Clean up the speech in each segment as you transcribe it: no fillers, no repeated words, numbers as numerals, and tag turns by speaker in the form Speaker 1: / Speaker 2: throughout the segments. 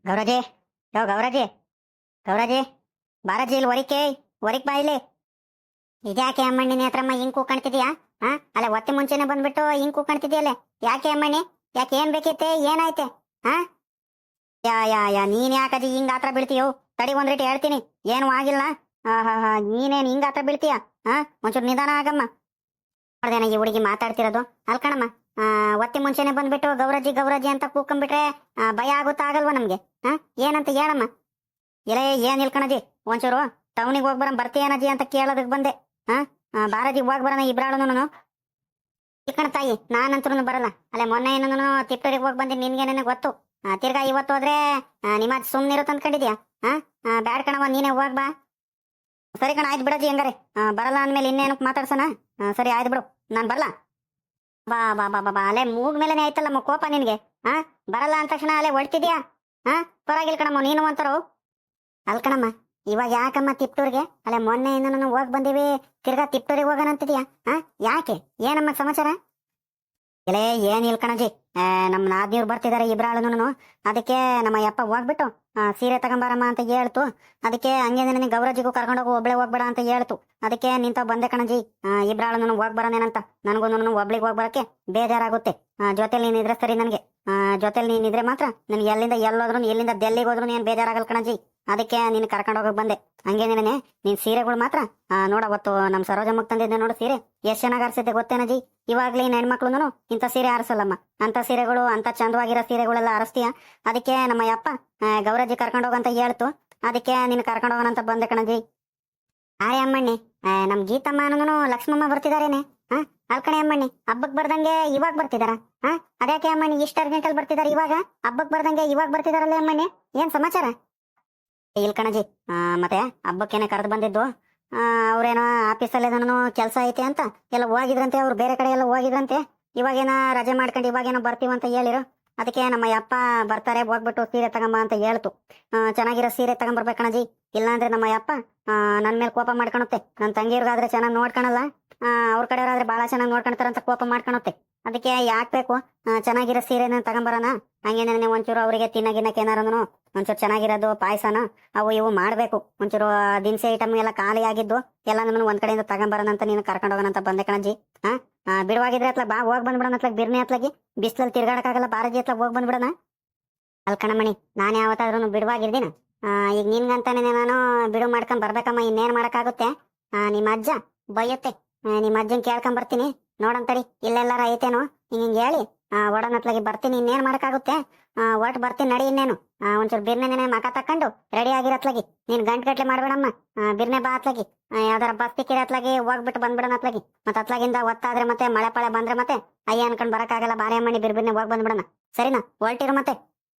Speaker 1: ಗೌರಾಜಿ, ಯೋ ಗೌರಾಜಿ, ಗೌರಾಜಿ, ಬಾರಾಜಿ ಇಲ್ಲಿ ಹೊರಿಕ್ ಬಾ ಇಲ್ಲಿ. ಇದ್ಯಾಕೆ ಅಮ್ಮಣ್ಣಿ ನೇತ್ರಮ್ಮ ಹಿಂಗ್ ಕೂಕಣ್ತಿದ್ಯಾ? ಅಲ್ಲ ಒತ್ತೆ ಮುಂಚೆನೆ ಬಂದ್ಬಿಟ್ಟು ಹಿಂಗ್ ಕೂಕಣ್ತಿದ್ಯಲ್ಲೇ, ಯಾಕೆ ಅಮ್ಮಣ್ಣಿ? ಯಾಕೆ ಏನ್ ಬೇಕಿತ್ತೆ? ಏನಾಯ್ತೆ? ಹಾ ಯಾ ಯಾ ಯಾ ನೀನ್ ಯಾಕಜಿ ಹಿಂಗ್ ಆತ್ರ ಬೀಳ್ತೀಯೋ? ತಡಿ ಒಂದ್ ರೇಟ್ ಹೇಳ್ತೀನಿ, ಏನು ಆಗಿಲ್ಲ. ಹಾ ನೀನೇನ್ ಹಿಂಗ್ ಆತ್ರ ಬೀಳ್ತೀಯ? ಒಂಚೂರು ನಿಧಾನ ಆಗಮ್ಮ. ನೋಡ್ದೇನ ಈ ಹುಡುಗಿ ಮಾತಾಡ್ತಿರೋದು? ಅಲ್ಕಣಮ್ಮ, ಒತ್ತಿ ಮುಂಚೆನೆ ಬಂದ್ಬಿಟ್ಟು ಗೌರಜ್ಜಿ ಗೌರಜ್ಜಿ ಅಂತ ಕೂಕೊಂಡ್ಬಿಟ್ರೆ ಭಯ ಆಗುತ್ತಾ ಆಗಲ್ವಾ ನಮ್ಗೆ? ಏನಂತ ಹೇಳಮ್ಮ. ಇಲ್ಲೇ ಏನ್ ಇಲ್ಕಣಜಿ, ಒಂಚೂರು ಟೌನಿಗೆ ಹೋಗಿ ಬರಂ ಬರ್ತೀಯನಜಿ ಅಂತ ಕೇಳೋದಕ್ ಬಂದೆ. ಬಾರಜಿ ಹೋಗಿ ಬರೋಣ ಇಬ್ರಾಳನು. ಇಲ್ಕಣ ತಾಯಿ, ನಾನಂತೂ ಬರಲ್ಲ. ಅಲ್ಲೇ ಮೊನ್ನೆ ಏನೂ ತಿಪ್ಪೂರಿಗೆ ಹೋಗಿ ಬಂದಿ, ನಿನ್ಗೇನೇನೆ ಗೊತ್ತು. ತಿರ್ಗಾ ಇವತ್ತು ಹೋದ್ರೆ ನಿಮ್ಮ ಸುಮ್ನಿರುತ್ತ ಅಂದ್ಕೊಂಡಿದ್ಯಾ? ಬ್ಯಾಡ್ ಕಣವ, ನೀನೇ ಹೋಗ್ ಬಾ. ಸರಿ ಕಣ, ಆಯ್ತು ಬಿಡಜಿ. ಹಂಗಾರೆ ಬರಲ್ಲ ಅಂದ್ಮೇಲೆ ಇನ್ನೇನು ಮಾತಾಡ್ಸೋಣ? ಸರಿ ಆಯ್ತು ಬಿಡು, ನಾನ್ ಬರಲ್ಲ. ಬಾ ಬಾ ಬಾ ಬಾ ಬಾ, ಅಲ್ಲೇ ಮೂಗ್ ಮೇಲೆನೆ ಆಯ್ತಲ್ಲಮ್ಮ ಕೋಪ ನಿನ್ಗೆ. ಬರಲ್ಲ ಅಂದ ತಕ್ಷಣ ಅಲ್ಲೇ ಹೊಡ್ತಿದ್ಯಾ? ಪರವಾಗಿಲ್ಲ ಕಣಮ್ಮ, ನೀನು ಅಂತಾರೋ. ಅಲ್ಕಣಮ್ಮ, ಇವಾಗ ಯಾಕಮ್ಮ ತಿಪ್ಟೂರ್ಗೆ? ಅಲ್ಲೇ ಮೊನ್ನೆ ನಾನು ಹೋಗ್ ಬಂದೀವಿ, ತಿರ್ಗಾ ತಿಪ್ಟೂರಿಗೆ ಹೋಗೋಣ ಅಂತಿದ್ಯಾ? ಯಾಕೆ, ಏನಮ್ಮ ಸಮಾಚಾರ? ಇಲ್ಲೇ ಏನ್ ಇಲ್ಕಣಜಿ, ನಮ್ಮ ನಾದ್ನೀವ್ರು ಬರ್ತಿದಾರೆ ಇಬ್ರಾಳನು. ಅದಕ್ಕೆ ನಮ್ಮ ಯಪ್ಪ ಹೋಗ್ಬಿಟ್ಟು ಸೀರೆ ತಗೊಂಬಾರಮ್ಮ ಅಂತ ಹೇಳ್ತು. ಅದಕ್ಕೆ ಹಂಗೆ ನನಗೆ ಗೌರಜ್ಜಿಗೂ ಕರ್ಕೊಂಡೋಗು, ಒಬ್ಳೆ ಹೋಗ್ಬೇಡ ಅಂತ ಹೇಳ್ತು. ಅದಕ್ಕೆ ನಿಂತ ಬಂದೆ ಕಣಜಿ. ಇಬ್ರಾಳನು ಹೋಗ್ ಬರೋನೇನಂತ. ನನಗೂ ಒಬ್ಳಿಗೆ ಹೋಗ್ಬರಕ್ಕೆ ಬೇಜಾರಾಗುತ್ತೆ. ಜೊತೆಲಿ ನೀನಿದ್ರೆ ಸರಿ ನನಗೆ. ಜೊತೆಲಿ ನೀನಿದ್ರೆ ಮಾತ್ರ ನನ್ಗೆ ಎಲ್ಲಿಂದ ಎಲ್ಲೋದ್ರು, ಎಲ್ಲಿಂದ ಡೆಲ್ಲಿಗೆ ಹೋದ್ರು ಏನ್ ಬೇಜಾರಾಗಲ್ ಕಣಜಿ. ಅದಕ್ಕೆ ನೀನ್ ಕರ್ಕೊಂಡು ಹೋಗಕ್ ಬಂದೆ. ಹಂಗೇನೇನೆ ನೀನ್ ಸೀರೆಗಳು ಮಾತ್ರ ನೋಡವತ್ತು ನಮ್ ಸರೋಜಮ್ಮಗ್ ತಂದಿದ್ದೆ ನೋಡು ಸೀರೆ, ಎಷ್ಟ್ ಚೆನ್ನಾಗಿ ಆರಿಸಿದ್ದೆ ಗೊತ್ತೇನಜಿ. ಇವಾಗ್ಲಿ ಹೆಣ್ಮಕ್ಳುನು ಇಂಥ ಸೀರೆ ಆರಿಸಲ್ಲಮ್ಮ. ಅಂತ ಸೀರೆಗಳು, ಅಂತ ಚಂದವಾಗಿರೋ ಸೀರೆಗಳೆಲ್ಲ ಆರಿಸ್ತೀಯ. ಅದಕ್ಕೆ ನಮ್ಮ ಯಪ್ಪ ಗೌರಜ್ಜಿ ಕರ್ಕೊಂಡು ಹೋಗಂತ ಹೇಳ್ತು. ಅದಕ್ಕೆ ನೀನ್ ಕರ್ಕೊಂಡು ಹೋಗೋಣಂತ ಬಂದೆ ಕಣಜಿ. ಆರೇ ಅಮ್ಮಣ್ಣಿ, ನಮ್ ಗೀತಮ್ಮ ಅನ್ನೋನು ಲಕ್ಷ್ಮಮ್ಮ ಬರ್ತಿದಾರೇನೆ? ಅಲ್ಕಣೆ ಅಮ್ಮಣ್ಣಿ, ಹಬ್ಬಕ್ ಬರ್ದಂಗೆ ಇವಾಗ ಬರ್ತಿದಾರ? ಅದ್ಯಾಕೆ ಅಮ್ಮಣ್ಣಿ ಇಷ್ಟ ಅರ್ಜೆಂಟಲ್ಲಿ ಬರ್ತಿದಾರ ಇವಾಗ? ಹಬ್ಬಕ್ ಬರ್ದಂಗೆ ಇವಾಗ ಬರ್ತಿದಾರಲ್ಲ ಅಮ್ಮಣ್ಣಿ, ಏನ್ ಸಮಾಚಾರ? ಇಲ್ ಕಣಜಿ, ಮತ್ತೆ ಹಬ್ಬಕ್ಕೇನೆ ಕರೆದು ಬಂದಿದ್ದು. ಅವ್ರೇನೋ ಆಫೀಸಲ್ಲೇನೋ ಕೆಲಸ ಐತೆ ಅಂತ ಎಲ್ಲ ಹೋಗಿದ್ರಂತೆ, ಅವ್ರು ಬೇರೆ ಕಡೆ ಎಲ್ಲ ಹೋಗಿದ್ರಂತೆ. ಇವಾಗೇನ ರಜೆ ಮಾಡ್ಕೊಂಡು ಇವಾಗೇನೋ ಬರ್ತೀವಂತ ಹೇಳಿರು. ಅದಕ್ಕೆ ನಮ್ಮ ಯಪ್ಪ ಬರ್ತಾರೆ, ಹೋಗ್ಬಿಟ್ಟು ಸೀರೆ ತಗೊಂಬ ಅಂತ ಹೇಳ್ತು. ಚೆನ್ನಾಗಿರೋ ಸೀರೆ ತಗೊಂಬರ್ಬೇಕಣಜಿ, ಇಲ್ಲಾಂದ್ರೆ ನಮ್ಮ ಯಪ್ಪ ನನ್ ಮೇಲೆ ಕೋಪ ಮಾಡ್ಕೊಳುತ್ತೆ. ನನ್ನ ತಂಗಿಯರ್ಗಾದ್ರೆ ಚೆನ್ನಾಗಿ ನೋಡ್ಕೊಳಲ್ಲ, ಅವ್ರ ಕಡೆಯವ್ರಾದ್ರೆ ಬಹಳ ಚೆನ್ನಾಗಿ ನೋಡ್ಕೊಳ್ತಾರಂತ ಕೋಪ ಮಾಡ್ಕೊಳುತ್ತೆ. ಅದಕ್ಕೆ ಯಾಕೆ ಬೇಕು, ಚೆನ್ನಾಗಿರೋ ಸೀರೆನ ತಗೊಂಬರೋಣ. ಹಂಗೇನೇ ಒಂಚೂರು ಅವರಿಗೆ ತಿನ್ನಗಿನ್ನಕ್ಕೆ ಏನಾರನು ಒಂಚೂರು ಚೆನ್ನಾಗಿರೋದು ಪಾಯಸನ ಅವು ಇವು ಮಾಡ್ಬೇಕು. ಒಂಚೂರು ದಿನಸಿ ಐಟಮ್ ಎಲ್ಲ ಖಾಲಿ ಆಗಿದ್ದು ಎಲ್ಲ ನಾನು ಒಂದ್ ಕಡೆಯಿಂದ ತಗೊಂಬರೋಣ ಅಂತ ನೀನು ಕರ್ಕೊಂಡು ಹೋಗೋಣ ಅಂತ ಬಂದೆ ಕಣಜಿ. ಬಿಡುವಾಗಿದ್ರೆ ಅತ್ಲಾಗ ಬಾ, ಹೋಗ್ ಬಂದ್ಬಿಡೋಣ. ಅತ್ಲಾಗ ಬಿರ್ನಿ ಅತ್ಲಾಗಿ ಬಿಸ್ಲಲ್ಲಿ ತಿರ್ಗಾಡಕ್ಕಾಗಲ್ಲ, ಬಾರಜಿ ಅತ್ಲಾಗ ಹೋಗ್ ಬಂದ್ಬಿಡೋಣ. ಅಲ್ಕಣಮಣಿ, ನಾನು ಯಾವತ್ತಾದ್ರೂ ಬಿಡುವಾಗಿರ್ದಿನ. ಈಗ ನಿನ್ಗಂತಾನೆ ನಾನು ಬಿಡು ಮಾಡ್ಕೊಂಡ್ ಬರ್ಬೇಕಮ್ಮ, ಇನ್ನೇನ್ ಮಾಡಕ್ಕಾಗುತ್ತೆ. ನಿಮ್ಮ ಅಜ್ಜ ಬೈಯತ್ತೆ, ನಿಮ್ಮ ಅಜ್ಜನ್ ಕೇಳ್ಕೊಂಡ್ ಬರ್ತೀನಿ ನೋಡಂತಡಿ, ಇಲ್ಲೆಲ್ಲಾರ ಐತೇನೋ ಹಿಂಗ್ ಹೇಳಿ ಒಡನತ್ಲಾಗಿ ಬರ್ತೀನಿ. ಇನ್ನೇನ್ ಮಾಡಕ್ಕಾಗುತ್ತೆ, ಒಟ್ಟು ಬರ್ತೀನಿ ನಡಿ. ಇನ್ನೇನು ಒಂಚೂರು ಬಿರ್ನೆ ಮಕ ತಕೊಂಡು ರೆಡಿ ಆಗಿರತ್ಲಾಗಿ. ನೀನ್ ಗಂಟೆ ಮಾಡ್ಬೇಡಮ್ಮ, ಬಿರ್ನೆ ಬಾ ಅತ್ಲಾಗಿ. ಯಾವ್ದಾರ ಬಸ್ ತಿಕ್ಕಿರ ಅತ್ಲಾಗಿ ಹೋಗ್ಬಿಟ್ಟು ಬಂದ್ಬಿಡೋಣ ಅತ್ಲಾಗಿ. ಮತ್ತೆ ಅತ್ಲಾಗಿಂದ ಒತ್ತಾದ್ರೆ ಮತ್ತೆ ಮಳೆ ಪಳೆ ಬಂದ್ರೆ ಮತ್ತೆ ಅಯ್ಯ ಅನ್ಕೊಂಡ್ ಬರಕ್ಕಾಗಲ್ಲ. ಬಾರಿ ಅಮ್ಮಣ್ಣಿ, ಬಿರ್ಬಿರ್ನೆ ಹೋಗ್ ಬಂದ್ಬಿಡೋಣ. ಸರಿನಾ, ಹೊಲ್ಟಿರು ಮತ್ತೆ?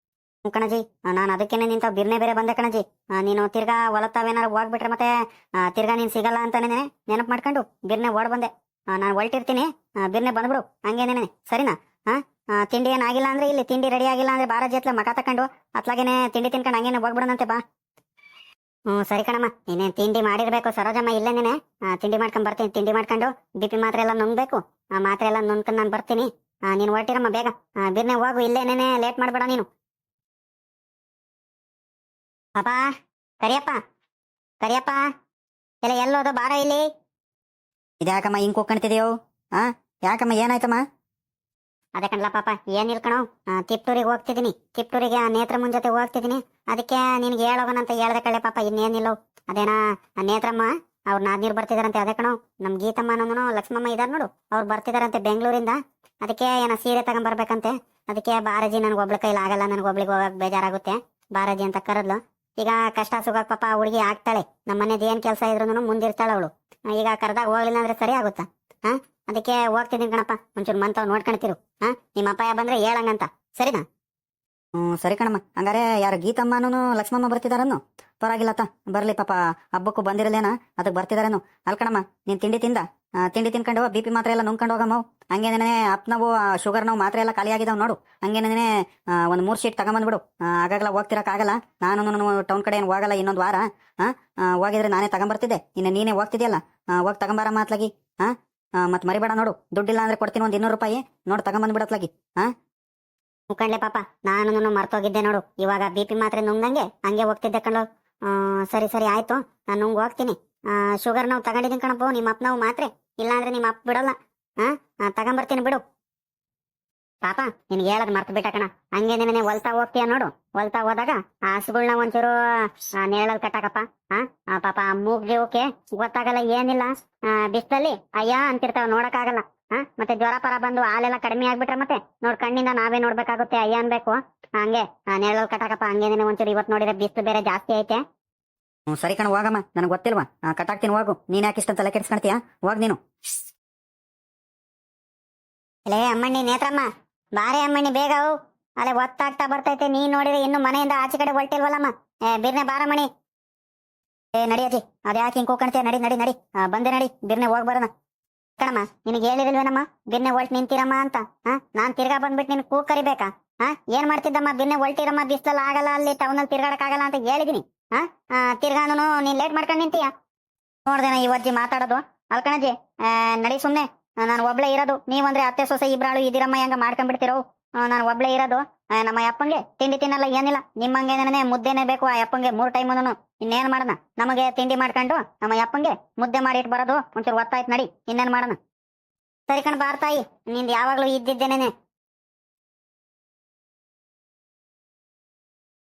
Speaker 1: ಕಣಜಿ, ನಾನು ಅದಕ್ಕೇನೆ ನಿಂತ ಬಿರ್ನೆ ಬೇರೆ ಬಂದೆ ಕಣಜಿ. ನೀನು ತಿರ್ಗಾ ಹೊಲತ್ತಾವೇನಾರು ಹೋಗ್ಬಿಟ್ರೆ ಮತ್ತೆ ತಿರ್ಗಾ ನೀನ್ ಸಿಗಲ್ಲ ಅಂತಾನೆ ನೆನಪು ಮಾಡ್ಕೊಂಡು ಬಿರ್ನೆ ಓಡ್ ಬಂದೆ. ನಾನು ಹೊಲ್ಟಿರ್ತೀನಿ, ಬಿರ್ನೆ ಬಂದ್ಬಿಡು ಹಂಗೇನೇನೆ, ಸರಿನಾ? ತಿಂಡಿ ಏನಾಗಿಲ್ಲ ಅಂದ್ರೆ ಇಲ್ಲಿ ತಿಂಡಿ ರೆಡಿ ಆಗಿಲ್ಲ ಅಂದ್ರೆ ಬಾರಾಜಿ ಹತ್ಲ ಮಕ ತಕೊಂಡು ಅತ್ಲಾಗೇನೆ ತಿಂಡಿ ತಿನ್ಕೊಂಡು ಹಂಗೇನೆ ಹೋಗ್ಬಿಡೋಣಂತೆ ಬಾ. ಸರಿ ಕಣಮ್ಮ, ನೀನೇನ್ ತಿಂಡಿ ಮಾಡಿರ್ಬೇಕು ಸರೋಜಮ್ಮ. ಇಲ್ಲೇನೇನೆ ತಿಂಡಿ ಮಾಡ್ಕೊಂಡ್ ಬರ್ತೀನಿ. ತಿಂಡಿ ಮಾಡ್ಕೊಂಡು ಬಿಪಿ ಮಾತ್ರೆ ಎಲ್ಲ ನುಂಗ್ಬೇಕು. ಮಾತ್ರೆ ಎಲ್ಲ ನುಂಗ್ಕೊಂಡು ನಾನು ಬರ್ತೀನಿ. ನೀನು ಹೊರಟಿರಮ್ಮ ಬೇಗ. ಬಿರ್ನೆ ಹೋಗು, ಇಲ್ಲೇನೇನೆ ಲೇಟ್ ಮಾಡ್ಬೇಡ ನೀನು. ಪಾಪಾ, ಕರಿಯಪ್ಪ, ಕರಿಯಪ್ಪ, ಎಲ್ಲ ಎಲ್ಲೋದು ಬಾರ ಇಲ್ಲಿ.
Speaker 2: ಇದ್ಯಾಕಮ್ಮ ಹಿಂಗ್ ಕೂತ್ಕೊಂತಿದೆಯೋ? ಯಾಕಮ್ಮ, ಏನಾಯ್ತಮ್ಮ?
Speaker 1: ಅದೇ ಕಣ್ಲ ಪಾಪ, ಏನ್ ಇಲ್ಕಣೋ, ತಿಪ್ಟೂರಿಗೆ ಹೋಗ್ತಿದ್ದೀನಿ. ತಿಪ್ಟೂರಿಗೆ ನೇತ್ರಮ್ಮನ ಜೊತೆ ಹೋಗ್ತಿದ್ದೀನಿ. ಅದಕ್ಕೆ ನಿನ್ಗೆ ಹೇಳೋಗನಂತ ಹೇಳ್ದೆ ಕಳ್ಳೆ ಪಾಪ, ಇನ್ನೇನಿಲ್ಲೋ. ಅದೇನಾ ನೇತ್ರಮ್ಮ ಅವ್ರ ನಾದ್ನೀರು ಬರ್ತಿದಾರಂತೆ. ಅದೇ ಕಣೋ, ನಮ್ ಗೀತಮ್ಮ ಅನ್ನೋನು ಲಕ್ಷ್ಮಮ್ಮ ಇದಾರ ನೋಡು, ಅವ್ರು ಬರ್ತಿದಾರಂತೆ ಬೆಂಗಳೂರಿಂದ. ಅದಕ್ಕೆ ಏನ ಸೀರೆ ತಗೊಂಬರ್ಬೇಕಂತೆ. ಅದಕ್ಕೆ ಬಾರಜಿ, ನನ್ಗೆ ಒಬ್ಳ ಕೈಲಿ ಆಗಲ್ಲ, ನನ್ಗೆ ಒಬ್ಳಿಗೆ ಹೋಗಕ್ ಬೇಜಾರಾಗುತ್ತೆ ಬಾರಜಿ ಅಂತ ಕರೆದ್ಲು. ಈಗ ಕಷ್ಟ ಸುಖ ಪಾಪ ಹುಡುಗಿ ಆಗ್ತಾಳೆ. ನಮ್ಮ ಮನೇದು ಏನ್ ಕೆಲಸ ಇದ್ರು ಮುಂದಿರ್ತಾಳೆ ಅವಳು. ಈಗ ಕರೆದಾಗ ಹೋಗ್ಲಿಲ್ಲ ಅಂದ್ರೆ ಸರಿ ಆಗುತ್ತಾ? ಅದಕ್ಕೆ ಹೋಗ್ತಿದ್ದೀನಿ ಕಣಪ್ಪ, ಒಂಚೂರು ಮಂತವ್ ನೋಡ್ಕೊಳ್ತಿರು. ನಿಮ್ಮ ಅಪ್ಪಾಯ ಬಂದ್ರೆ ಹೇಳಂಗಂತ, ಸರಿನಾ?
Speaker 2: ಸರಿ ಕಣಮ್ಮ. ಹಂಗಾರೆ ಯಾರು ಗೀತಮ್ಮನೂ ಲಕ್ಷ್ಮಮ್ಮ ಬರ್ತಿದಾರನ್ನು? ಪರವಾಗಿಲ್ಲತ್ತ, ಬರ್ಲಿ ಪಾಪ, ಹಬ್ಬಕ್ಕೂ ಬಂದಿರಲೇನ, ಅದಕ್ಕೆ ಬರ್ತಿದಾರೇನು. ಅಲ್ಕಣಮ್ಮ, ನೀನ್ ತಿಂಡಿ ತಿಂಡಿ ತಿನ್ಕೊಂಡು BP ಮಾತ್ರೆ ಎಲ್ಲ ನುಂಗ್ಕೊಂಡು ಹೋಗಮ್ಮ. ಹಂಗೇನೇ ಅಪ್ನವು ಶುಗರ್ ನಾವು ಮಾತ್ರೆ ಎಲ್ಲ ಖಾಲಿ ಆಗಿದಾವ್ ನೋಡು. ಹಂಗೇನೇ ಒಂದು 3 ಶೀಟ್ ತಗೊಂಬಂದ್ಬಿಡು. ಆಗಾಗಲ ಹೋಗ್ತಿರಕ್ಕಾಗಲ್ಲ, ನಾನು ಟೌನ್ ಕಡೆ ಏನು ಹೋಗಲ್ಲ ಇನ್ನೊಂದು ವಾರ. ಹೋಗಿದ್ರೆ ನಾನೇ ತಗೊಂಬರ್ತಿದ್ದೆ, ಇನ್ನು ನೀನೇ ಹೋಗ್ತಿದ್ಯಲ್ಲ, ಹೋಗಿ ತಗೊಂಬಾರ ಮಾತ್ಲಾಗಿ. ಮತ್ ಮರಿಬೇಡ ನೋಡು, ದುಡ್ಡಿಲ್ಲ ಅಂದ್ರೆ ಕೊಡ್ತೀನಿ, ಒಂದು 200 ರೂಪಾಯಿ ನೋಡಿ ತಗೊಂಬಂದ್ಬಿಡತ್ಲಾಗಿ.
Speaker 1: ಮುಖಂಡ್ಲೆ ಪಾಪ ನಾನು ಮರ್ತೋಗಿದ್ದೆ ನೋಡು. ಇವಾಗ ಬಿ ಪಿ ಮಾತ್ರೆ ನುಂಗ್ದಂಗೆ ಹಂಗೆ ಹೋಗ್ತಿದ್ದೆ ಕಣೋ. ಸರಿ ಸರಿ ಆಯ್ತು, ನಾನು ನುಂಗ್ ಹೋಗ್ತೀನಿ. ಶುಗರ್ ನಾವು ತಗೊಂಡಿದ್ದೀನಿ ಕಣಪ್ಪು, ನಿಮ್ಮ ಅಪ್ಪ ನಾವು ಮಾತ್ರೆ. ಇಲ್ಲಾಂದ್ರೆ ನಿಮ್ಮ ಅಪ್ಪ ಬಿಡಲ್ಲ. ತಗೊಂಬರ್ತೀನಿ ಬಿಡು. ಪಾಪ ನಿನ್ಗೆ ಹೇಳದ್ ಮರ್ತು ಬಿಟ್ಟ ಕಣ. ಹಂಗೆ ನೆನೆ ಹೊಲ್ತಾ ಹೋಗ್ತೀಯ ನೋಡು. ಹೊಲ್ತಾ ಹೋದಾಗ ಆ ಹಸುಗಳ್ನ ಒಂಚೂರು ನೇರಳಲ್ಲಿ ಕಟ್ಟಾಕಪ್ಪ. ಪಾಪ ಮೂಗ್ಗೆ ಓಕೆ ಗೊತ್ತಾಗಲ್ಲ ಏನಿಲ್ಲ. ಬಿಸ್ಲಲ್ಲಿ ಅಯ್ಯ ಅಂತಿರ್ತಾವ, ನೋಡಕ್ಕಾಗಲ್ಲ. ಮತ್ತೆ ಜ್ವರ ಪರ ಬಂದು ಹಾಲೆಲ್ಲ ಕಡಿಮೆ ಆಗ್ಬಿಟ್ರೆ ಮತ್ತೆ ಕಣ್ಣಿಂದ ನಾವೇ ನೋಡ್ಬೇಕಾಗುತ್ತೆ, ಅಯ್ಯ ಅನ್ಬೇಕು. ಹಂಗೆ ನೇರಳಲ್ಲಿ ಕಟ್ಟಾಕಪ್ಪ. ಹಂಗೆ ನೆನೆ ಒಂಚೂರು ಇವತ್ತು ನೋಡಿದ್ರೆ ಬಿಸ್ಲು ಬೇರೆ ಜಾಸ್ತಿ ಐತೆ.
Speaker 2: ಸರಿ ಕಣ, ಹೋಗಮ್ಮ, ನನಗೆ ಗೊತ್ತಿಲ್ವಾ? ಕಟ್ಟಾಕ್ತೀನಿ, ಹೋಗು. ನೀನ್ ಯಾಕೆ ಇಷ್ಟಂತ ತಲೆ ಕೆಡ್ಸ್ಕೊಳ್ತೀಯ? ಹೋಗ್ ನೀನು.
Speaker 1: ಲೇ ಅಮ್ಮಣ್ಣಿ, ನೇತ್ರಮ್ಮ ಬಾರೆ ಅಮ್ಮಣ್ಣಿ, ಬೇಗ ಅವು. ಅಲ್ಲೇ ಒತ್ತಾಗ್ತಾ ಬರ್ತೈತೆ. ನೀನ್ ನೋಡಿದ್ರೆ ಇನ್ನು ಮನೆಯಿಂದ ಆಚೆ ಕಡೆ ಹೊಲ್ಟಿಲ್ವಲ್ಲಮ್ಮ. ಬಿರ್ನೆ ಬಾರಮ್ಮಣಿ. ನಡಿ ಅಜ್ಜಿ, ಅದ್ಯಾಕೆ ಹಿಂಗ್ ಕೂಕಣ್ತೀಯ? ನಡಿ ನಡಿ ನಡಿ, ಬಂದೆ ನಡಿ, ಬಿರ್ನೆ ಹೋಗ್ ಬರೋಣ. ಕಣಮ್ಮ, ನಿನಗೆ ಹೇಳಿಲ್ವೇನಮ್ಮ ಬಿರ್ನೆ ಹೊಲ್ಟ್ ನಿಂತಿರಮ್ಮ ಅಂತ? ನಾನ್ ತಿರ್ಗಾ ಬಂದ್ಬಿಟ್ಟು ನಿನ್ ಕೂಗ್ ಕರಿಬೇಕಾ? ಏನ್ ಮಾಡ್ತಿದ್ದಮ್ಮ? ಬಿರ್ನೆ ಹೊಲ್ಟಿರಮ್ಮ, ಬಿಸ್ಲಲ್ಲಿ ಆಗಲ್ಲ, ಅಲ್ಲಿ ಟೌನಲ್ಲಿ ತಿರ್ಗಾಡಕ್ ಆಗಲ್ಲ ಅಂತ ಹೇಳಿದೀನಿ. ತಿರ್ಗಾನು ನೀನ್ ಲೇಟ್ ಮಾಡ್ಕೊಂಡ್ ನಿಂತೀಯ. ನೋಡ್ದೇನ ಈ ಅಜ್ಜಿ ಮಾತಾಡೋದು? ಅಲ್ಕಣಜ್ಜಿ, ನಡಿ ಸುಮ್ನೆ. ನಾನು ಒಬ್ಳೆ ಇರೋದು. ನೀವಂದ್ರೆ ಅತ್ತೆ ಸೊಸೆ ಇಬ್ರಾಳು ಇದಿರಮ್ಮ, ಹೆಂಗ ಮಾಡ್ಕೊಂಡ್ಬಿಡ್ತಿರೋ. ನಾನು ಒಬ್ಳೆ ಇರೋದು. ನಮ್ಮ ಅಪ್ಪಂಗೆ ತಿಂಡಿ ತಿನ್ನಲ್ಲ, ಏನಿಲ್ಲ. ನಿಮ್ಮಂಗೇನೇ ಮುದ್ದೆನೆ ಬೇಕು ಆ ಅಪ್ಪಂಗೆ 3 ಟೈಮ್. ಇನ್ನೇನ್ ಮಾಡೋಣ? ನಮಗೆ ತಿಂಡಿ ಮಾಡ್ಕೊಂಡು ನಮ್ಮ ಅಪ್ಪಂಗೆ ಮುದ್ದೆ ಮಾಡಿ ಇಟ್ಟು ಬರೋದು ಒಂಚೂರು ಒತ್ತಾಯ್ತು. ನಡಿ, ಇನ್ನೇನ್ ಮಾಡೋಣ? ಸರಿ ಕಣ್ ಬಾರ್ತಾಯಿ, ನಿಂದು ಯಾವಾಗ್ಲೂ ಇದ್ದಿದ್ದೇನೇನೆ.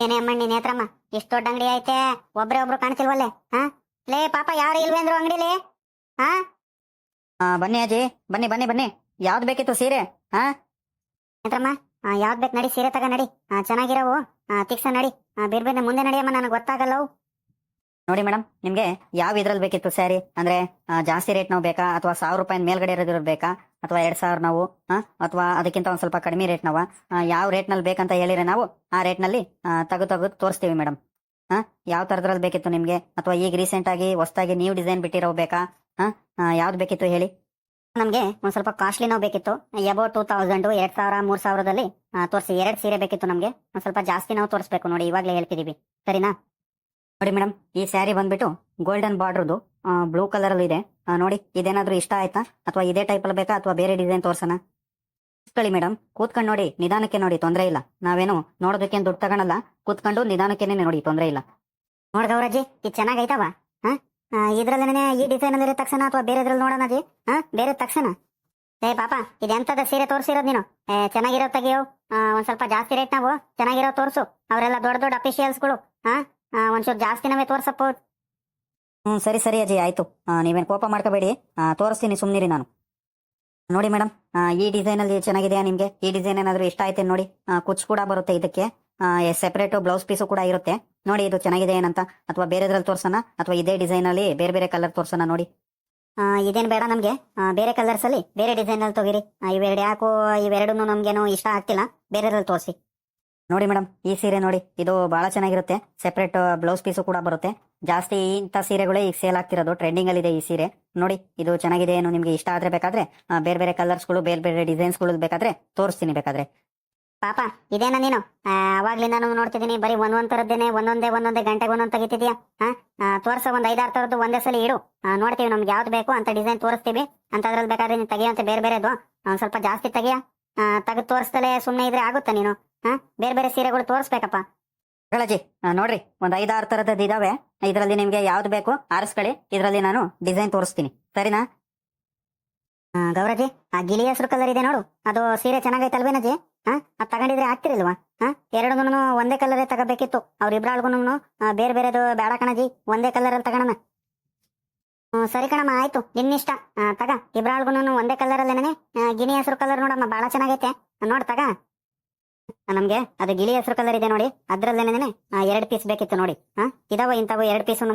Speaker 1: ಏನೇ ಅಮ್ಮಣ್ಣಿ, ನೇತ್ರಮ್ಮ, ಇಷ್ಟು ದೊಡ್ಡ ಅಂಗಡಿ ಐತೆ, ಒಬ್ರೇ ಒಬ್ರು ಕಾಣ್ತಿಲ್ವಲ್ಲೇ? ಲೇ ಪಾಪ, ಯಾರು ಇಲ್ವೇಂದ್ರು ಅಂಗಡಿಲಿ?
Speaker 2: ಬನ್ನಿ ಅಜ್ಜಿ, ಬನ್ನಿ ಬನ್ನಿ ಬನ್ನಿ. ಯಾವ್ದು ಬೇಕಿತ್ತು ಸೀರೆ?
Speaker 1: ನೇತ್ರಮ್ಮ, ಯಾವ್ದು ಬೇಕು? ನಡಿ, ಸೀರೆ ತಗ ನಡಿ. ಚೆನ್ನಾಗಿರೋವು ತಿಕ್ಸ ನಡಿ. ಬೇರೆ ಮುಂದೆ ನಡಿಯಮ್ಮ, ನನಗೆ ಗೊತ್ತಾಗಲ್ಲವು.
Speaker 2: ನೋಡಿ ಮೇಡಮ್, ನಿಮ್ಗೆ ಯಾವ ಇದ್ರಲ್ಲಿ ಬೇಕಿತ್ತು ಸ್ಯಾರಿ? ಅಂದ್ರೆ ಜಾಸ್ತಿ ರೇಟ್ ನಾವು ಬೇಕಾ, ಅಥವಾ 1000 ರೂಪಾಯಿ ಮೇಲ್ಗಡೆ ಇರೋದ್ರಲ್ಲಿ ಬೇಕಾ, ಅಥವಾ 2000 ನಾವು, ಅಥವಾ ಅದಕ್ಕಿಂತ ಒಂದ್ ಸ್ವಲ್ಪ ಕಡಿಮೆ ರೇಟ್ ನಾವ? ಯಾವ ರೇಟ್ ನಲ್ಲಿ ಬೇಕಂತ ಹೇಳಿದ್ರೆ ನಾವು ಆ ರೇಟ್ ನಲ್ಲಿ ತೆಗೆದು ತೋರಿಸ್ತೀವಿ ಮೇಡಮ್. ಯಾವ ತರದ್ರಲ್ಲಿ ಬೇಕಿತ್ತು ನಿಮ್ಗೆ? ಅಥವಾ ಈಗ ರೀಸೆಂಟ್ ಆಗಿ ಹೊಸದಾಗಿ ನ್ಯೂ ಡಿಸೈನ್ ಬಿಟ್ಟಿರೋ ಬೇಕಾ? ಯಾವ್ದು ಬೇಕಿತ್ತು ಹೇಳಿ?
Speaker 1: ನಮ್ಗೆ ಒಂದ್ ಸ್ವಲ್ಪ ಕಾಸ್ಟ್ಲಿನೋ ಬೇಕಿತ್ತು. ಅಬೌಟ್ 2000, 2000, 3000ದಲ್ಲಿ ತೋರಿಸಿ. 2 ಸೀರೆ ಬೇಕಿತ್ತು ನಮ್ಗೆ. ಒಂದ್ ಸ್ವಲ್ಪ ಜಾಸ್ತಿ ನಾವು ತೋರಿಸ್ಬೇಕು ನೋಡಿ, ಇವಾಗ್ಲೇ ಹೇಳ್ತಿದೀವಿ, ಸರಿನಾ?
Speaker 2: ನೋಡಿ ಮೇಡಮ್, ಈ ಸ್ಯಾರಿ ಬಂದ್ಬಿಟ್ಟು ಗೋಲ್ಡನ್ ಬಾರ್ಡ್ರದು ಬ್ಲೂ ಕಲರ್ ಅಲ್ಲಿ ಇದೆ. ನೋಡಿ, ಇದೇನಾದ್ರೂ ಇಷ್ಟ ಆಯ್ತಾ? ಅಥವಾ ಇದೇ ಟೈಪ್ ಅಲ್ಲಿ ಬೇಕಾ, ಅಥವಾ ಬೇರೆ ಡಿಸೈನ್ ತೋರ್ಸೋಣ? ಕೂತ್ಕೊಳ್ಳಿ ಮೇಡಮ್, ಕೂತ್ಕೊಂಡು ನೋಡಿ, ನಿಧಾನಕ್ಕೆ ನೋಡಿ, ತೊಂದರೆ ಇಲ್ಲ. ನಾವೇನು ನೋಡೋದಕ್ಕೇನು ದುಡ್ಡು ತಗೊಳಲ್ಲ. ಕೂತ್ಕೊಂಡು ನಿಧಾನಕ್ಕೇನೆ ನೋಡಿ, ತೊಂದರೆ ಇಲ್ಲ.
Speaker 1: ನೋಡ್ ಗೌರಜ್ಜಿ, ಇದು ಚೆನ್ನಾಗೈತವ. ಇದ್ರಲ್ಲೇನೆ ಈ ಡಿಸೈನ್ ಅಲ್ಲಿ ತಕ್ಷಣ, ಅಥವಾ ಬೇರೆದ್ರಲ್ಲಿ ನೋಡೋಣ ಅಜ್ಜಿ? ಬೇರೆ ತಕ್ಷಣ. ಪಾಪ, ಇದೆಂತದ ಸೀರೆ ತೋರಿಸಿರೋದು ನೀನು? ಚೆನ್ನಾಗಿರೋ ತೆಗಿಯೋ. ಒಂದ್ ಸ್ವಲ್ಪ ಜಾಸ್ತಿ ರೇಟ್ ನಾವು ಚೆನ್ನಾಗಿರೋ ತೋರ್ಸು. ಅವರೆಲ್ಲ ದೊಡ್ಡ ದೊಡ್ಡ ಅಫಿಷಿಯಲ್ಸ್ಗಳು. ಒಂಚೂರು ಜಾಸ್ತಿನವೇ ತೋರ್ಸಪ್ಪ.
Speaker 2: ಸರಿ ಸರಿ ಅಜ್ಜಿ, ಆಯ್ತು. ನೀವೇನು ಕೋಪ ಮಾಡ್ಕೋಬೇಡಿ, ತೋರಿಸ್ತೀನಿ, ಸುಮ್ನಿರಿ ನಾನು. ನೋಡಿ ಮೇಡಮ್, ಈ ಡಿಸೈನ್ ಅಲ್ಲಿ ಚೆನ್ನಾಗಿದೆಯಾ ನಿಮ್ಗೆ? ಈ ಡಿಸೈನ್ ಏನಾದ್ರು ಇಷ್ಟ ಆಯ್ತೇನೆ ನೋಡಿ. ಕುಚ್ ಕೂಡ ಬರುತ್ತೆ ಇದಕ್ಕೆ, ಸೆಪರೇಟ್ ಬ್ಲೌಸ್ ಪೀಸು ಕೂಡ ಇರುತ್ತೆ. ನೋಡಿ, ಇದು ಚೆನ್ನಾಗಿದೆ ಏನಂತ? ಅಥವಾ ಬೇರೆದ್ರಲ್ಲಿ ತೋರ್ಸೋಣ, ಅಥವಾ ಇದೇ ಡಿಸೈನ್ ಅಲ್ಲಿ ಬೇರೆ ಬೇರೆ ಕಲರ್ ತೋರ್ಸೋಣ? ನೋಡಿ,
Speaker 1: ಇದೇನು ಬೇಡ ನಮ್ಗೆ. ಬೇರೆ ಕಲರ್ಸ್ ಅಲ್ಲಿ ಬೇರೆ ಡಿಸೈನ್ ಅಲ್ಲಿ ತಗೋರಿ. ಇವೆರಡು ಯಾಕೋ, ಇವೆರಡೂ ನಮ್ಗೇನು ಇಷ್ಟ ಆಗ್ತಿಲ್ಲ, ಬೇರೆದ್ರಲ್ಲಿ ತೋರಿಸಿ.
Speaker 2: ನೋಡಿ ಮೇಡಮ್, ಈ ಸೀರೆ ನೋಡಿ, ಇದು ಬಹಳ ಚೆನ್ನಾಗಿರುತ್ತೆ. ಸೆಪರೇಟ್ ಬ್ಲೌಸ್ ಪೀಸು ಕೂಡ ಬರುತ್ತೆ. ಜಾಸ್ತಿ ಇಂಥ ಸೀರೆಗಳೇ ಈಗ ಸೇಲ್ ಆಗ್ತಿರೋದು, ಟ್ರೆಂಡಿಂಗ್ ಅಲ್ಲಿ ಇದೆ ಈ ಸೀರೆ. ನೋಡಿ, ಇದು ಚೆನ್ನಾಗಿದೆ ಏನು? ನಿಮ್ಗೆ ಇಷ್ಟ ಆದ್ರೆ ಬೇಕಾದ್ರೆ ಬೇರೆ ಬೇರೆ ಕಲರ್ಸ್ಗಳು, ಬೇರೆ ಬೇರೆ ಡಿಸೈನ್ಸ್ಗಳು ಬೇಕಾದ್ರೆ ತೋರಿಸ್ತೀನಿ ಬೇಕಾದ್ರೆ.
Speaker 1: ಪಾಪ, ಇದೇನ ನೀನು? ಅವಾಗ್ಲಿಂದ ನಾನು ನೋಡ್ತಿದ್ದೀನಿ, ಬರೀ ಒಂದೊಂದ್ ತರದ್ದೇನೆ, ಒಂದೊಂದೇ ಗಂಟೆಗೆ ಒಂದೊಂದ್ ತೆಗಿತಿದ್ಯಾ. ತೋರ್ಸ, ಒಂದ್ 5-6 ತರದ್ದು ಒಂದೇ ಸಲ ಇಡು. ನೋಡ್ತೀವಿ, ನಮ್ಗೆ ಯಾವ್ದು ಬೇಕು ಅಂತ ಡಿಸೈನ್ ತೋರಿಸ್ತೀವಿ. ಅಂತದ್ರಲ್ಲಿ ಬೇಕಾದ್ರೆ ನೀನು ತೆಗಿಯಂತೆ ಬೇರೆ ಬೇರೆದು ಒಂದ್ ಸ್ವಲ್ಪ ಜಾಸ್ತಿ ತೆಗಿಯ. ತೆಗೆದು ತೋರಿಸ್ತಲೇ ಸುಮ್ಮನೆ ಇದ್ರೆ ಆಗುತ್ತಾ ನೀನು? ಬೇರೆ ಬೇರೆ ಸೀರೆಗಳು ತೋರಿಸ್ಬೇಕಪ್ಪ.
Speaker 2: ಗಳಜಿ, ನೋಡ್ರಿ, ಒಂದ್ 5-6 ತರದ್ದು ಇದಾವೆ. ಇದರಲ್ಲಿ ನಿಮ್ಗೆ ಯಾವ್ದು ಬೇಕು ಆರಿಸ್ಕೊಳ್ಳಿ. ಇದರಲ್ಲಿ ನಾನು ಡಿಸೈನ್ ತೋರಿಸ್ತೀನಿ, ಸರಿನಾ?
Speaker 1: ಗೌರಜಿ, ಆ ಗಿಳಿ ಹೆಸರು ಕಲರ್ ಇದೆ ನೋಡು, ಅದು ಸೀರೆ ಚೆನ್ನಾಗೈತಲ್ವೇನಜಿ? ಅದ್ ತಗೊಂಡಿದ್ರೆ ಆಗ್ತಿರಲ್ವಾ? ಎರಡೂ ಒಂದೇ ಕಲರೇ ತಗೋಬೇಕಿತ್ತು. ಅವ್ರಿಬ್ರಾಳ್ಗೂನು ಬೇರೆ ಬೇರೆದು ಬೇಡ ಕಣಜಿ, ಒಂದೇ ಕಲರ್ ಅಲ್ಲಿ ತಗೋಣ. ಸರಿ ಕಣಮ್ಮ, ಆಯ್ತು, ನಿನ್ನಿಷ್ಟ. ತಗ, ಇಬ್ರಾಳ್ಗೂನು ಒಂದೇ ಕಲರ್ ಅಲ್ಲೇನೆ. ಗಿಣಿ ಹೆಸರು ಕಲರ್ ನೋಡಮ್ಮ, ಬಹಳ ಚೆನ್ನಾಗೈತೆ. ನೋಡ್ ತಗ. ನಮ್ಗೆ ಅದು ಗಿಳಿ ಹೆಸರು ಕಲರ್ ಇದೆ ನೋಡಿ, ಅದ್ರಲ್ಲೇನೆ 2 ಪೀಸ್ ಬೇಕಿತ್ತು ನೋಡಿ. ಇದಾವ ಇಂಥವು 2 ಪೀಸು?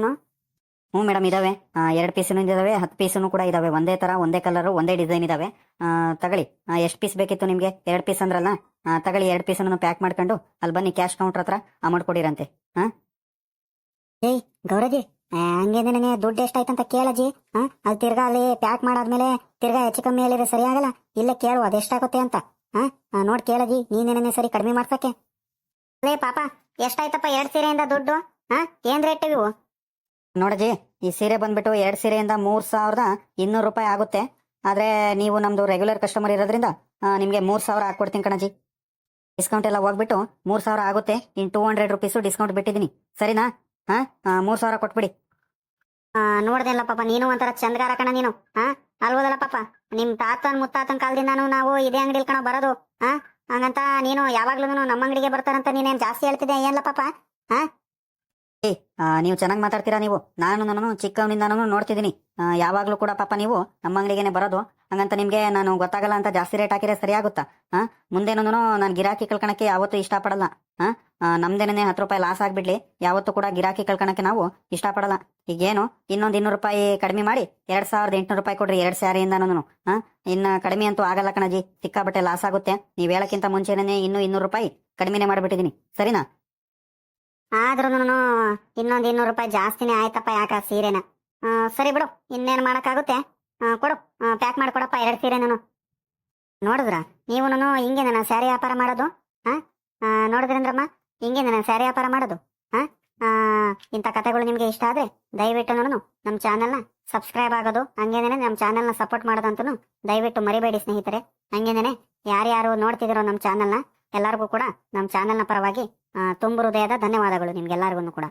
Speaker 2: ಹ್ಞೂ ಮೇಡಮ್, ಇದಾವೆ. 2 ಪೀಸನು ಇದಾವೆ, 10 ಪೀಸನು ಕೂಡ ಇದಾವೆ. ಒಂದೇ ತರ, ಒಂದೇ ಕಲರ್, ಒಂದೇ ಡಿಸೈನ್ ಇದಾವೆ. ತಗೊಳ್ಳಿ. ಎಷ್ಟು ಪೀಸ್ ಬೇಕಿತ್ತು ನಿಮ್ಗೆ? 2 ಪೀಸ್ ಅಂದ್ರಲ್ಲ, ತಗೊಳ್ಳಿ. 2 ಪೀಸನ್ನು ಪ್ಯಾಕ್ ಮಾಡ್ಕೊಂಡು ಅಲ್ಲಿ ಬನ್ನಿ, ಕ್ಯಾಶ್ ಕೌಂಟರ್ ಹತ್ರ ಅಮೌಂಟ್ ಕೊಡಿರಂತೆ.
Speaker 1: ಏಯ್ ಗೌರಜಿ, ಹಂಗೇನೆ ದುಡ್ಡು ಎಷ್ಟಾಯ್ತಂತ ಕೇಳಜಿ. ಅಲ್ಲಿ ತಿರ್ಗಾ ಅಲ್ಲಿ ಪ್ಯಾಕ್ ಮಾಡಾದ್ಮೇಲೆ ತಿರ್ಗಾ ಹೆಚ್ಚು ಕಮ್ಮಿ ಹೇಳಿದ್ರೆ ಸರಿ ಆಗಲ್ಲ. ಇಲ್ಲೇ ಕೇಳು ಅದೆಷ್ಟಾಗುತ್ತೆ ಅಂತ. ನೋಡ್ ಕೇಳಜಿ, ನೀನೇನೇ ಸರಿ ಕಡಿಮೆ ಮಾಡ್ಸಕ್ಕೆ. ಅಲ್ಲೇ ಪಾಪ, ಎಷ್ಟಾಯ್ತಪ್ಪ 2 ಸೀರೆಯಿಂದ ದುಡ್ಡು? ಏನ್ ರೇಟ್ ಇವು?
Speaker 2: ನೋಡಜಿ, ಈ ಸೀರೆ ಬಂದ್ಬಿಟ್ಟು 2 ಸೀರೆಯಿಂದ 3200 ರೂಪಾಯಿ ಆಗುತ್ತೆ. ಆದ್ರೆ ನೀವು ನಮ್ದು ರೆಗ್ಯುಲರ್ ಕಸ್ಟಮರ್ ಇರೋದ್ರಿಂದ ನಿಮ್ಗೆ 3000 ಹಾಕೊಡ್ತೀನಿ ಕಣಜಿ. ಡಿಸ್ಕೌಂಟ್ ಎಲ್ಲ ಹೋಗ್ಬಿಟ್ಟು 3,000 ಆಗುತ್ತೆ. ಇನ್ 200 ರುಪೀಸು ಡಿಸ್ಕೌಂಟ್ ಬಿಟ್ಟಿದ್ದೀನಿ, ಸರಿನಾ? ಹಾ 3,000 ಕೊಟ್ಬಿಡಿ.
Speaker 1: ನೋಡ್ದೆಲ್ಲ ಪಾಪ, ನೀನು ಒಂಥರ ಚಂದ್ಗಾರ ಕಣ ನೀನು. ಅಲ್ಬೋದಲ್ಲ ಪಾಪ, ನಿಮ್ ತಾತನ್ ಮುತ್ತಾತನ್ ಕಾಲದಿಂದಾನು ನಾವು ಇದೇ ಅಂಗಡಿಲ್ ಕಣ ಬರೋದು. ಹಂಗಂತ ನೀನು ಯಾವಾಗ್ಲೂ ನಮ್ಮ ಅಂಗಡಿಗೆ ಬರ್ತಾರಂತ ನೀನೇನ್ ಜಾಸ್ತಿ ಹೇಳ್ತಿದ್ದೆ ಏನ್ಲ ಪಾಪ?
Speaker 2: ನೀವು ಚೆನ್ನಾಗಿ ಮಾತಾಡ್ತೀರಾ ನೀವು. ನಾನು ಚಿಕ್ಕವನಿಂದಾನು ನೋಡ್ತಿದ್ದೀನಿ, ಯಾವಾಗ್ಲೂ ಕೂಡ ಪಾಪ ನೀವು ನಮ್ಮ ಅಂಗಡಿಗೆನೆ ಬರೋದು. ಹಂಗಂತ ನಿಮ್ಗೆ ನಾನು ಗೊತ್ತಾಗಲ್ಲ ಅಂತ ಜಾಸ್ತಿ ರೇಟ್ ಹಾಕಿದ್ರೆ ಸರಿಯಾಗುತ್ತಾ? ಮುಂದೇನು ನಾನು ಗಿರಾಕಿ ಕಳ್ಕೊಳಕ್ಕೆ ಯಾವತ್ತೂ ಇಷ್ಟಪಡಲ್ಲ. ನಮ್ದೇನೇ 10 ರೂಪಾಯಿ ಲಾಸ್ ಆಗ್ಬಿಡ್ಲಿ, ಯಾವತ್ತೂ ಕೂಡ ಗಿರಾಕಿ ಕಳ್ಕೊಳಕ್ಕೆ ನಾವು ಇಷ್ಟಪಡಲ್ಲ. ಈಗೇನು ಇನ್ನೊಂದು 200 ರೂಪಾಯಿ ಕಡಿಮೆ ಮಾಡಿ 2,800 ರೂಪಾಯಿ ಕೊಡ್ರಿ 2 ಸ್ಯಾರಿಯಿಂದಾನು. ಇನ್ನ ಕಡಿಮೆ ಅಂತೂ ಆಗಲ್ಲ ಕಣಜಿ, ಸಿಕ್ಕಾಬಟ್ಟೆ ಲಾಸ್ ಆಗುತ್ತೆ. ನೀವ್ ಹೇಳಕ್ಕಿಂತ ಮುಂಚೆನೇ ಇನ್ನೂ 200 ರೂಪಾಯಿ ಕಡಿಮೆನೆ ಮಾಡಿಬಿಟ್ಟಿದ್ದೀನಿ, ಸರಿನಾ?
Speaker 1: ಆದ್ರೂ ಇನ್ನೊಂದ್ 200 ರೂಪಾಯಿ ಜಾಸ್ತಿನೇ ಆಯ್ತಪ್ಪ ಯಾಕ ಸೀರೆನ. ಸರಿ ಬಿಡು, ಇನ್ನೇನ್ ಮಾಡಕ್ಕಾಗುತ್ತೆ. ಕೊಡು, ಪ್ಯಾಕ್ ಮಾಡ್ಕೊಡಪ್ಪ 2 ಸೀರೆನೂ. ನೋಡಿದ್ರ ನೀವು ಹಿಂಗೆ ನನ್ನ ಸ್ಯಾರಿ ವ್ಯಾಪಾರ ಮಾಡೋದು? ನೋಡಿದ್ರಂದ್ರಮ್ಮ, ಹಿಂಗೆ ನನ್ನ ಸ್ಯಾರಿ ವ್ಯಾಪಾರ ಮಾಡೋದು. ಇಂಥ ಕಥೆಗಳು ನಿಮ್ಗೆ ಇಷ್ಟ ಆದ್ರೆ ದಯವಿಟ್ಟು ನಮ್ಮ ಚಾನಲ್ನ ಸಬ್ಸ್ಕ್ರೈಬ್ ಆಗೋದು, ಹಂಗೇನೆ ನಮ್ಮ ಚಾನಲ್ನ ಸಪೋರ್ಟ್ ಮಾಡೋದಂತೂ ದಯವಿಟ್ಟು ಮರಿಬೇಡಿ ಸ್ನೇಹಿತರೆ. ಹಂಗೇನೆ ಯಾರ್ಯಾರು ನೋಡ್ತಿದಿರೋ ನಮ್ಮ ಚಾನಲ್ನ ಎಲ್ಲರಿಗೂ ಕೂಡ ನಮ್ಮ ಚಾನಲ್ನ ಪರವಾಗಿ ತುಂಬು ಹೃದಯದ ಧನ್ಯವಾದಗಳು ನಿಮ್ಗೆಲ್ಲರಿಗೂ ಕೂಡ.